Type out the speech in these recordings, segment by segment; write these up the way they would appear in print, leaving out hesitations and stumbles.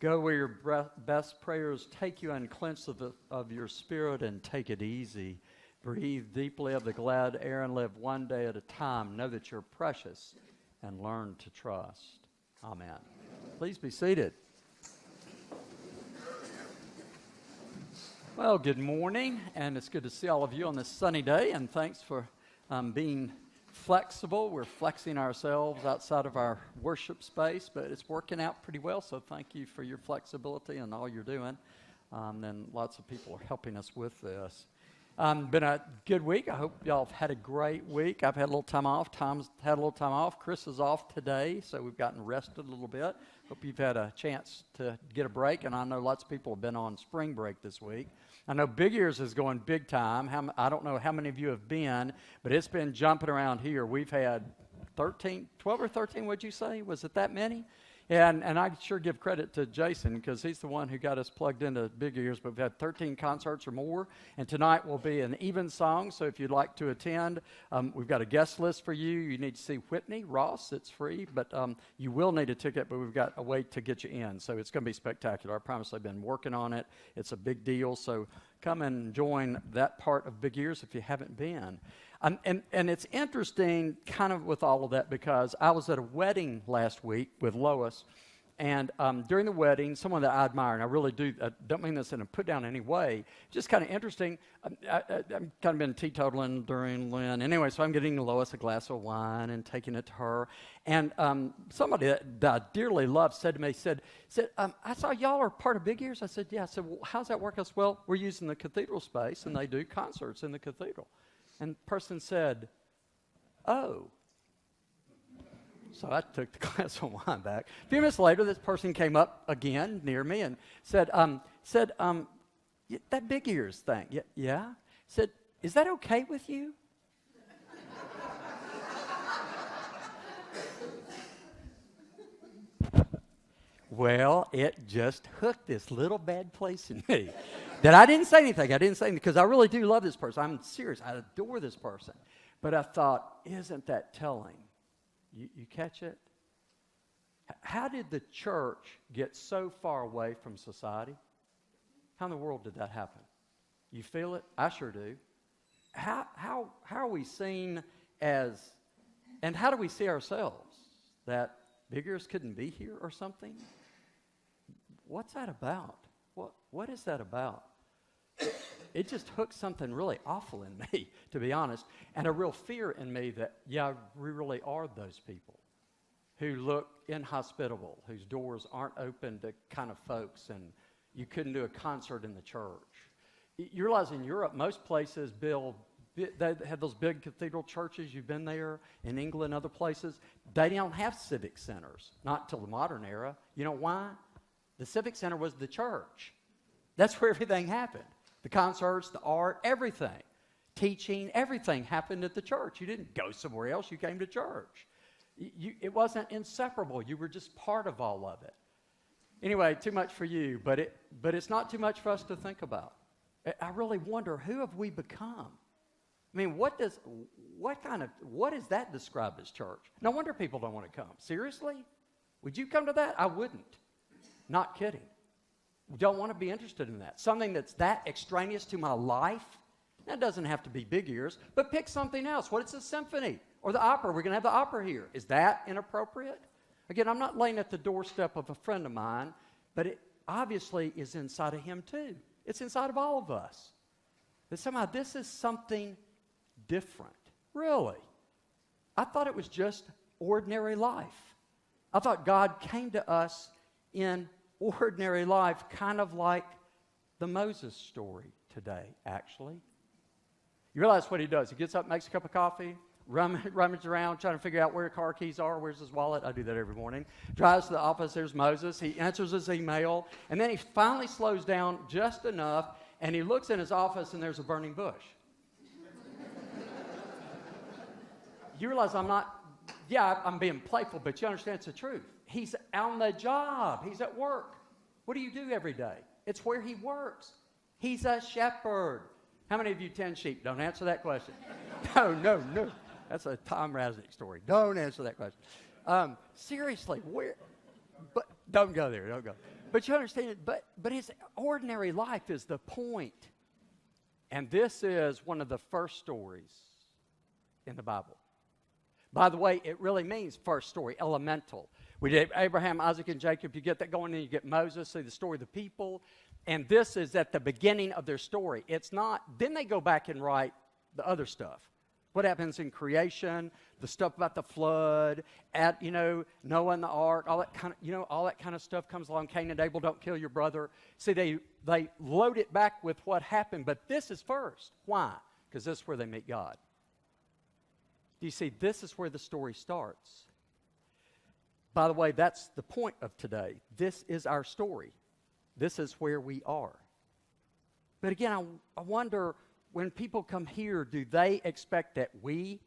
Go where your best prayers take you, unclench of your spirit and take it easy. Breathe deeply of the glad air and live one day at a time. Know that you're precious and learn to trust. Amen. Please be seated. Well, good morning, and it's good to see all of you on this sunny day, and thanks for being flexible. We're flexing ourselves outside of our worship space, but it's working out pretty well, so thank you for your flexibility and all you're doing. And lots of people are helping us with this. Been a good week. I hope y'all have had a great week. I've had a little time off. Tom's had a little time off. Chris is off today, so we've gotten rested a little bit. Hope you've had a chance to get a break, and I know lots of people have been on spring break this week. I know Big Ears is going big time. I don't know how many of you have been, but it's been jumping around here. We've had 12 or 13, what'd you say? Was it that many? And I sure give credit to Jason because he's the one who got us plugged into Big Ears. But we've had 13 concerts or more, and tonight will be an even song. So if you'd like to attend, we've got a guest list for you. You need to see Whitney Ross. It's free, but you will need a ticket, but we've got a way to get you in. So it's going to be spectacular. I promise I've been working on it. It's a big deal. So come and join that part of Big Ears if you haven't been. And it's interesting kind of with all of that because I was at a wedding last week with Lois, and during the wedding, someone that I admire, and I really do, I don't mean this in a put-down any way, just kind of interesting. I've kind of been teetotaling during Lent. Anyway, so I'm getting Lois a glass of wine and taking it to her. And somebody that I dearly love said to me, said, I saw y'all are part of Big Ears. I said, yeah. I said, well, how's that work? I said, well, we're using the cathedral space, and they do concerts in the cathedral. And the person said, oh. So I took the glass of wine back. A few minutes later, this person came up again near me and said, that Big Ears thing, yeah? Said, is that okay with you? Well, it just hooked this little bad place in me. That I didn't say anything. Because I really do love this person. I'm serious. I adore this person. But I thought, isn't that telling? You catch it? How did the church get so far away from society? How in the world did that happen? You feel it? I sure do. How are we seen as, and how do we see ourselves? That Big Ears couldn't be here or something? What's that about? What is that about? It just hooked something really awful in me, to be honest, and a real fear in me that, yeah, we really are those people who look inhospitable, whose doors aren't open to kind of folks, and you couldn't do a concert in the church. You realize in Europe, most places they have those big cathedral churches. You've been there in England, other places. They don't have civic centers, not until the modern era. You know why? The civic center was the church. That's where everything happened. The concerts, the art, everything. Teaching, everything happened at the church. You didn't go somewhere else. You came to church. It wasn't inseparable. You were just part of all of it. Anyway, too much for you, but it's not too much for us to think about. I really wonder, who have we become? I mean, what is that described as church? No wonder people don't want to come. Seriously? Would you come to that? I wouldn't. Not kidding. Don't want to be interested in that. Something that's that extraneous to my life. That doesn't have to be Big Ears, but pick something else. What is a symphony or the opera? We're going to have the opera here. Is that inappropriate? Again, I'm not laying at the doorstep of a friend of mine, but it obviously is inside of him too. It's inside of all of us. That somehow this is something different. Really? I thought it was just ordinary life. I thought God came to us in ordinary life, kind of like the Moses story today, actually. You realize what he does. He gets up, makes a cup of coffee, rummages around, trying to figure out where the car keys are, where's his wallet. I do that every morning. Drives to the office, there's Moses. He answers his email, and then he finally slows down just enough, and he looks in his office, and there's a burning bush. You realize I'm being playful, but you understand it's the truth. He's on the job. He's at work. What do you do every day? It's where he works. He's a shepherd. How many of you tend sheep? Don't answer that question. No. That's a Tom Raznick story. Don't answer that question. Seriously, where? But don't go there. Don't go. But you understand, but his ordinary life is the point. And this is one of the first stories in the Bible. By the way, it really means first story, elemental. We did Abraham, Isaac, and Jacob. You get that going, and you get Moses, see the story of the people. And this is at the beginning of their story. It's not, then they go back and write the other stuff. What happens in creation, the stuff about the flood, Noah and the ark, all that kind of stuff comes along. Cain and Abel, don't kill your brother. See, they load it back with what happened, but this is first. Why? Because this is where they meet God. Do you see, this is where the story starts. By the way, that's the point of today. This is our story. This is where we are. But again, I wonder, when people come here, do they expect that we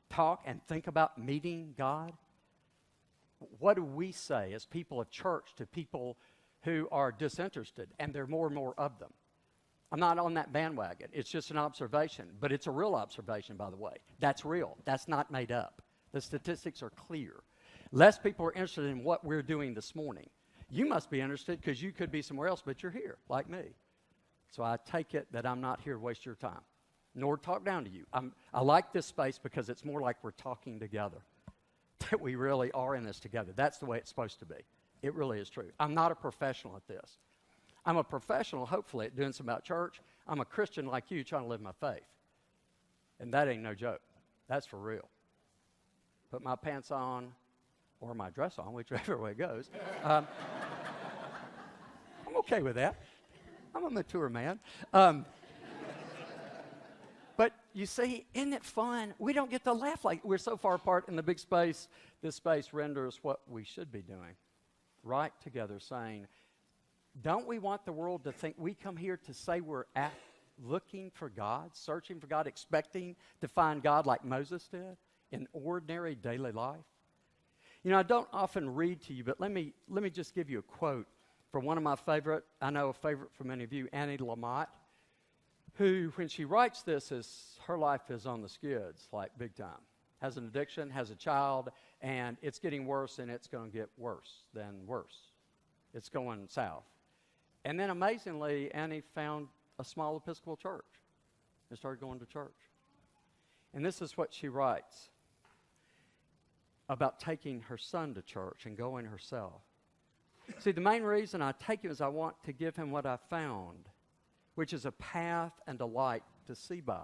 talk and think about meeting God? What do we say as people of church to people who are disinterested, and there are more and more of them? I'm not on that bandwagon. It's just an observation, but it's a real observation, by the way. That's real. That's not made up. The statistics are clear. Less people are interested in what we're doing this morning. You must be interested because you could be somewhere else, but you're here, like me. So I take it that I'm not here to waste your time, nor talk down to you. I like this space because it's more like we're talking together, that we really are in this together. That's the way it's supposed to be. It really is true. I'm not a professional at this. I'm a professional, hopefully, at doing something about church. I'm a Christian like you trying to live my faith. And that ain't no joke. That's for real. Put my pants on or my dress on, whichever way it goes. I'm okay with that. I'm a mature man. But you see, isn't it fun? We don't get to laugh like we're so far apart in the big space. This space renders what we should be doing. Right together saying, don't we want the world to think we come here to say we're looking for God, searching for God, expecting to find God like Moses did in ordinary daily life? You know, I don't often read to you, but let me just give you a quote from one of my favorite, I know a favorite for many of you, Annie Lamott, who, when she writes this, her life is on the skids, like big time. Has an addiction, has a child, and it's getting worse, and it's going to get worse than worse. It's going south. And then, amazingly, Annie found a small Episcopal church and started going to church. And this is what she writes about taking her son to church and going herself. See, the main reason I take him is I want to give him what I found, which is a path and a light to see by.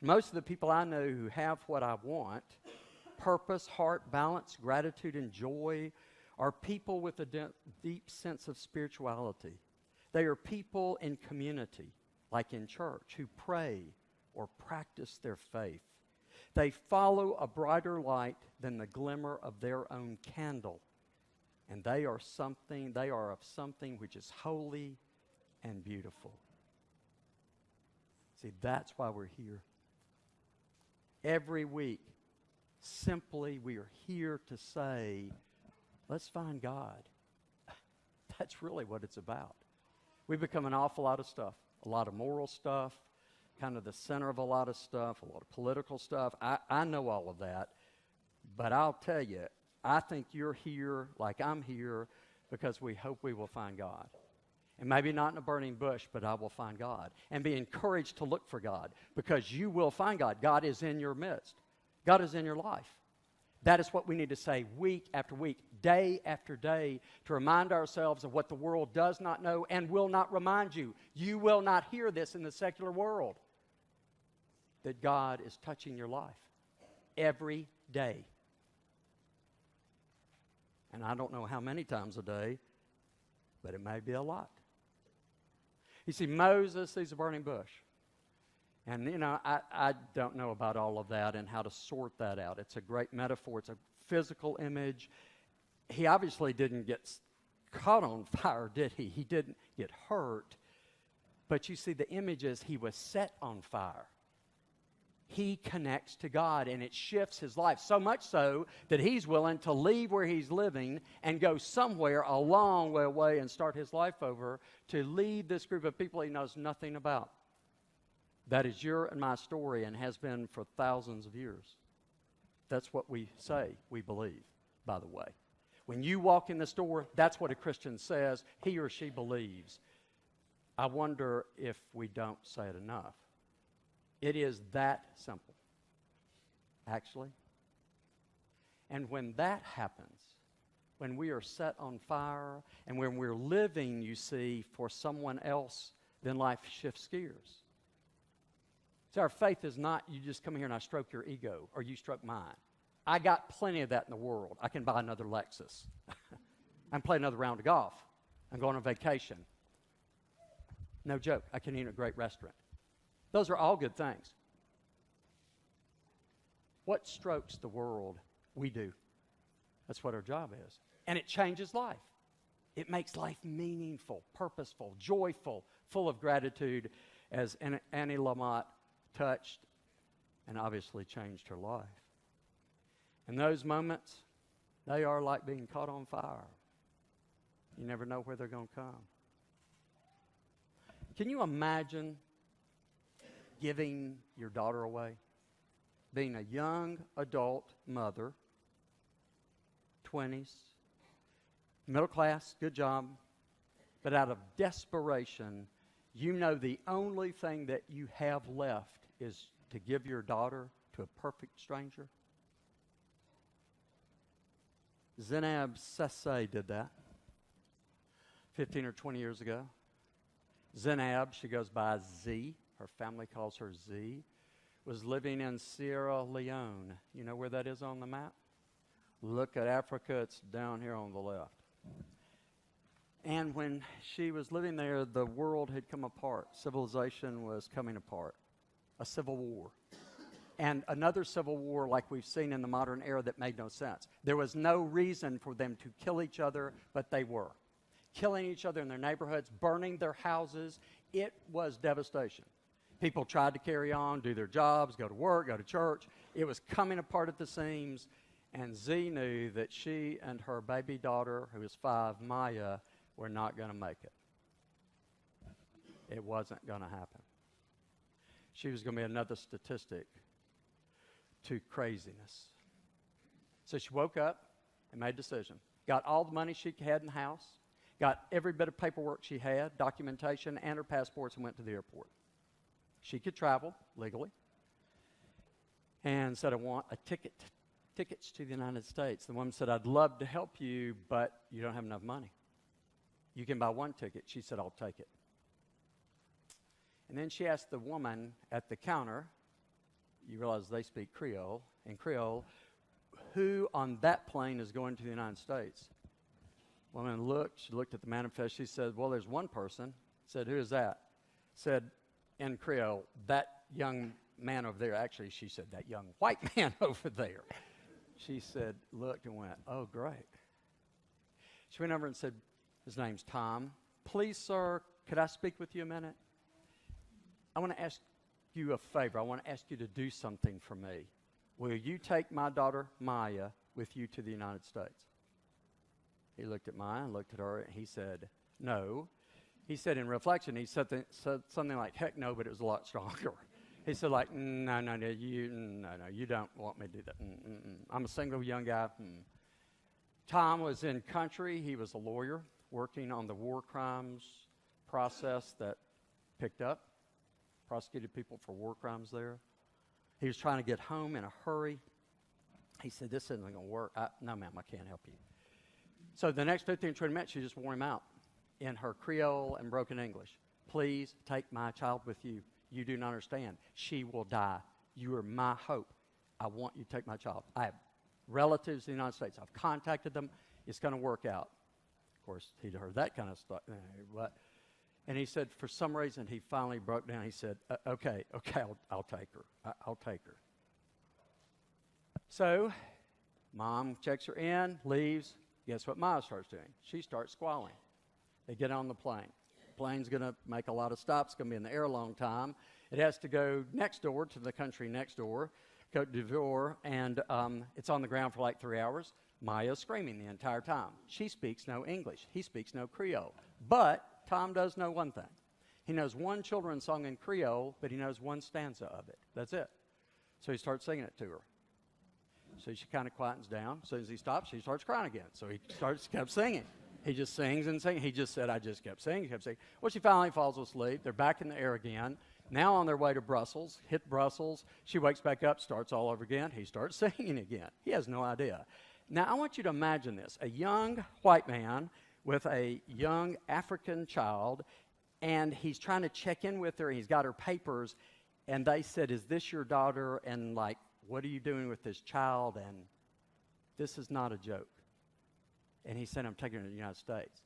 Most of the people I know who have what I want, purpose, heart, balance, gratitude, and joy, are people with a deep sense of spirituality. They are people in community, like in church, who pray or practice their faith. They follow a brighter light than the glimmer of their own candle. And they are of something which is holy and beautiful. See, that's why we're here. Every week, simply we are here to say, let's find God. That's really what it's about. We've become an awful lot of stuff, a lot of moral stuff, kind of the center of a lot of stuff, a lot of political stuff. I know all of that, but I'll tell you, I think you're here like I'm here because we hope we will find God. And maybe not in a burning bush, but I will find God. And be encouraged to look for God because you will find God. God is in your midst. God is in your life. That is what we need to say week after week, day after day, to remind ourselves of what the world does not know and will not remind you. You will not hear this in the secular world, that God is touching your life every day. And I don't know how many times a day, but it may be a lot. You see, Moses sees a burning bush. And, you know, I don't know about all of that and how to sort that out. It's a great metaphor. It's a physical image. He obviously didn't get caught on fire, did he? He didn't get hurt. But you see, the image is he was set on fire. He connects to God, and it shifts his life, so much so that he's willing to leave where he's living and go somewhere a long way away and start his life over to lead this group of people he knows nothing about. That is your and my story and has been for thousands of years. That's what we say we believe, by the way. When you walk in this door, that's what a Christian says, he or she believes. I wonder if we don't say it enough. It is that simple, actually. And when that happens, when we are set on fire, and when we're living, you see, for someone else, then life shifts gears. So our faith is not you just come here and I stroke your ego, or you stroke mine. I got plenty of that in the world. I can buy another Lexus. I can play another round of golf. I'm going on vacation. No joke, I can eat at a great restaurant. Those are all good things. What strokes the world? We do. That's what our job is. And it changes life. It makes life meaningful, purposeful, joyful, full of gratitude, as Annie Lamott touched and obviously changed her life. And those moments, they are like being caught on fire. You never know where they're going to come. Can you imagine giving your daughter away? Being a young adult mother, 20s, middle class, good job, but out of desperation, you know the only thing that you have left is to give your daughter to a perfect stranger? Zainab Sassay did that 15 or 20 years ago. Zainab, she goes by Z, her family calls her Z, was living in Sierra Leone. You know where that is on the map? Look at Africa, it's down here on the left. And when she was living there, the world had come apart. Civilization was coming apart. A civil war. And another civil war like we've seen in the modern era that made no sense. There was no reason for them to kill each other, but they were. Killing each other in their neighborhoods, burning their houses. It was devastation. People tried to carry on, do their jobs, go to work, go to church. It was coming apart at the seams. And Z knew that she and her baby daughter, who was 5, Maya, were not going to make it. It wasn't going to happen. She was going to be another statistic to craziness. So she woke up and made a decision. Got all the money she had in the house, got every bit of paperwork she had, documentation, and her passports, and went to the airport. She could travel legally. And said, I want a tickets to the United States. The woman said, I'd love to help you, but you don't have enough money. You can buy one ticket. She said, I'll take it. And then she asked the woman at the counter, you realize they speak Creole, in Creole, who on that plane is going to the United States? Woman looked, she looked at the manifest, she said, well, there's one person. Said, who is that? Said, in Creole, that young man over there. Actually, she said, that young white man over there. She said, looked and went, oh, great. She went over and said, his name's Tom. Please, sir, could I speak with you a minute? I want to ask you a favor. I want to ask you to do something for me. Will you take my daughter, Maya, with you to the United States? He looked at Maya and looked at her, and he said, no. He said in reflection, he said something like, heck no, but it was a lot stronger. He said like, no, you don't want me to do that. I'm a single young guy. Tom was in country. He was a lawyer working on the war crimes process that picked up, prosecuted people for war crimes there. He was trying to get home in a hurry. He said, this isn't going to work. No, ma'am, I can't help you. So the next 15, 20 minutes, she just wore him out in her Creole and broken English. Please take my child with you. You do not understand. She will die. You are my hope. I want you to take my child. I have relatives in the United States. I've contacted them. It's going to work out. Of course, he'd heard that kind of stuff. And he said, for some reason, he finally broke down. He said, okay, I'll take her. I'll take her. So, mom checks her in, leaves. Guess what Maya starts doing? She starts squalling. They get on the plane. The plane's going to make a lot of stops. It's going to be in the air a long time. It has to go next door to the country next door, Côte d'Ivoire, and it's on the ground for like 3 hours. Maya's screaming the entire time. She speaks no English. He speaks no Creole. But Tom does know one thing. He knows one children's song in Creole, but he knows one stanza of it. That's it. So he starts singing it to her. So she kind of quietens down. As soon as he stops, she starts crying again. So he kept singing. He just sings and sings. He just said, I just kept singing, kept singing. Well, she finally falls asleep. They're back in the air again. Now on their way to Brussels, hit Brussels. She wakes back up, starts all over again. He starts singing again. He has no idea. Now, I want you to imagine this. A young white man with a young African child, and he's trying to check in with her. He's got her papers, and they said, is this your daughter? And like, what are you doing with this child? And this is not a joke. And he said, I'm taking her to the United States.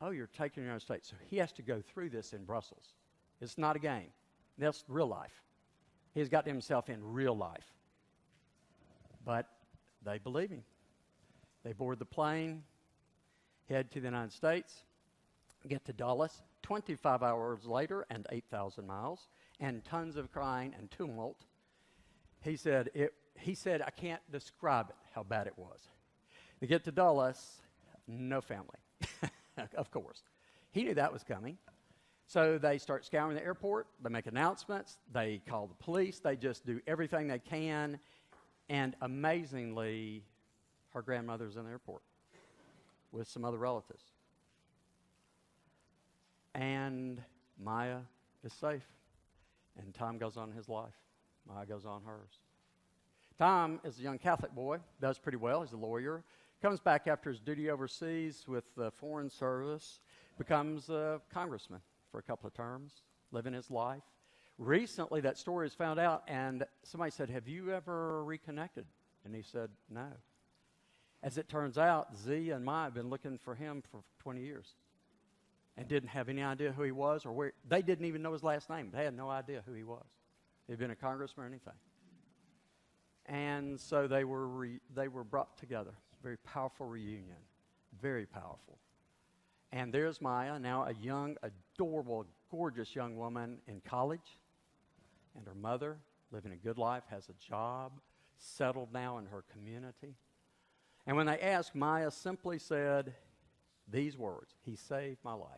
Oh, you're taking her to the United States. So he has to go through this in Brussels. It's not a game. That's real life. He's got himself in real life. But they believe him. They board the plane, head to the United States, get to Dallas, 25 hours later and 8,000 miles, and tons of crying and tumult. He said, I can't describe it, how bad it was. They get to Dulles, no family, of course. He knew that was coming. So they start scouring the airport. They make announcements. They call the police. They just do everything they can. And amazingly, her grandmother's in the airport with some other relatives. And Maya is safe. And Tom goes on his life. Maya goes on hers. Tom is a young Catholic boy, does pretty well. He's a lawyer. Comes back after his duty overseas with the Foreign Service, becomes a congressman for a couple of terms, living his life. Recently, that story was found out, and somebody said, have you ever reconnected? And he said, no. As it turns out, Z and Maya have been looking for him for 20 years and didn't have any idea who he was or where. They didn't even know his last name. They had no idea who he was. He'd been a congressman or anything. And so they were brought together. Very powerful reunion. Very powerful. And there's Maya, now a young, adorable, gorgeous young woman in college. And her mother, living a good life, has a job, settled now in her community. And when they asked, Maya simply said these words, he saved my life.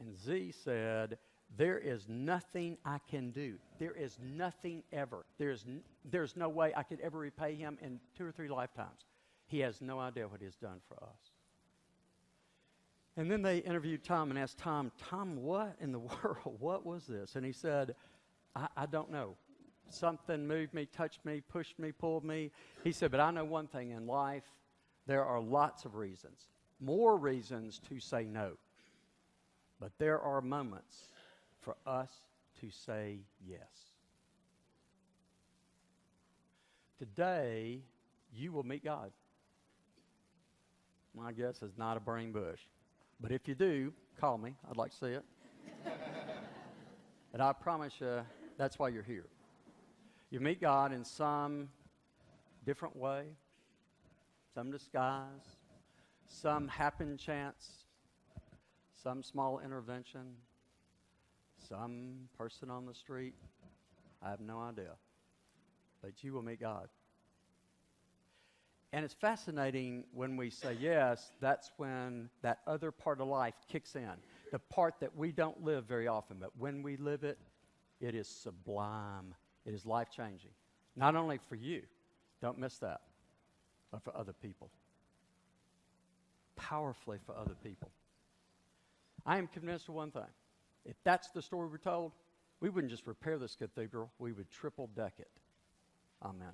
And Z said, there is nothing I can do. There is nothing ever. There's no way I could ever repay him in 2 or 3 lifetimes. He has no idea what he's done for us. And then they interviewed Tom and asked Tom, what in the world? What was this? And he said, I don't know. Something moved me, touched me, pushed me, pulled me. He said, but I know one thing in life. There are lots of reasons, more reasons to say no. But there are moments for us to say yes. Today, you will meet God. My guess is not a burning bush. But if you do, call me. I'd like to see it. And I promise you, that's why you're here. You meet God in some different way, some disguise, some happen chance, some small intervention, some person on the street. I have no idea. But you will meet God. And it's fascinating when we say yes, that's when that other part of life kicks in. The part that we don't live very often, but when we live it, it is sublime. It is life-changing. Not only for you, don't miss that, but for other people. Powerfully for other people. I am convinced of one thing. If that's the story we're told, we wouldn't just repair this cathedral, we would triple deck it. Amen.